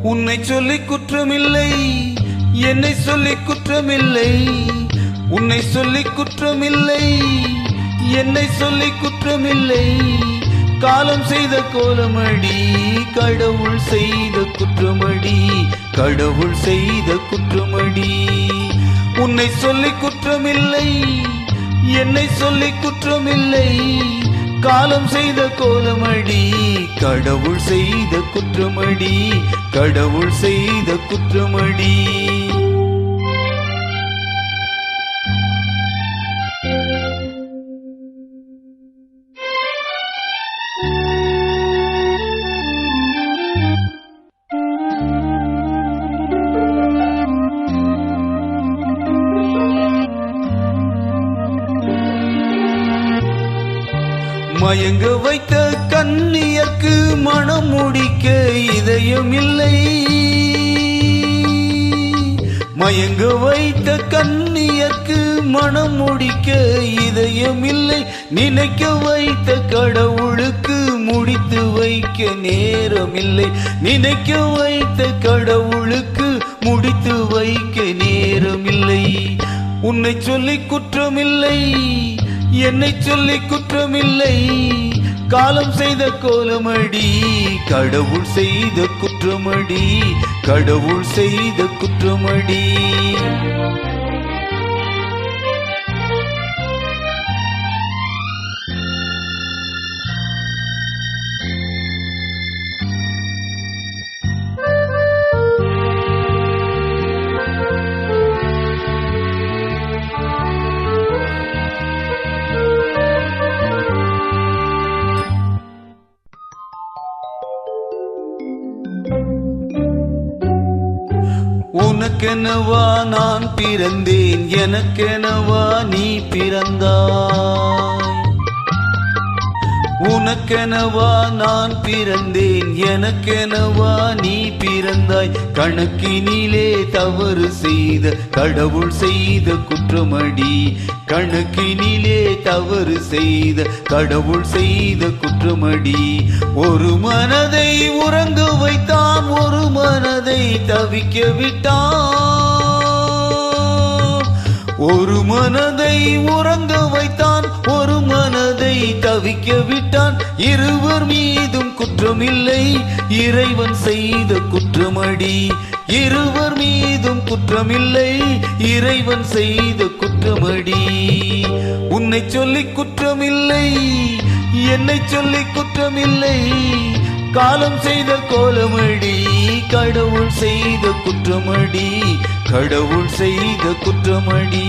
உன்னை சொல்லி குற்றமில்லை, என்னை சொல்லி குற்றமில்லை. உன்னை சொல்லி குற்றமில்லை, என்னை சொல்லி குற்றமில்லை. காலம் செய்த கோலமடி, கடவுள் செய்த குற்றமடி, கடவுள் செய்த குற்றமடி. உன்னை சொல்லி குற்றமில்லை, என்னை சொல்லி குற்றமில்லை. காலம் செய்த கோலமடி, கடவுள் செய்த குற்றமடி, கடவுள் செய்த குற்றமடி. மயங்க வைத்த கண்ணியர்க்கு மனம் முடிக்க இதயம் இல்லை. மயங்க வைத்த கண்ணியர்க்கு மனம் முடிக்க இதயம் இல்லை. நினைக்க வைத்த கடவுளுக்கு முடித்து வைக்க நேரம் இல்லை. நினைக்க வைத்த கடவுளுக்கு முடித்து வைக்க நேரம் இல்லை. உன்னை சொல்லி குற்றமில்லை, என்னை சொல்லி குற்றமில்லை. காலம் செய்த கோலமடி, கடவுள் செய்த குற்றமடி, கடவுள் செய்த குற்றமடி. உனக்கெனவா நான் பிறந்தேன், எனக்கெனவா நீ பிறந்தாய். உனக்கெனவா நான் பிறந்தேன், எனக்கெனவா நீ பிறந்தாய். கணக்கினிலே தவறு செய்த கடவுள் செய்த குற்றமடி, கணக்கினிலே தவறு செய்த கடவுள் செய்த குற்றமடி. ஒரு மனதை உறங்க வைத்தான், ஒரு மனதை தவிக்க விட்டான். ஒரு மனதை உறங்க வைத்தான், ஒரு மனதை தவிக்க விட்டான். இருவர் மீதும் குற்றமில்லை, இறைவன் செய்த குற்றமடி. இருவர் மீதும் குற்றமில்லை, இறைவன் செய்த குற்றமடி. உன்னை சொல்லி குற்றமில்லை, என்னை சொல்லி குற்றமில்லை. காலம் செய்த கோலமடி, கடவுள் செய்த குற்றமடி, கடவுள் செய்த குற்றமடி.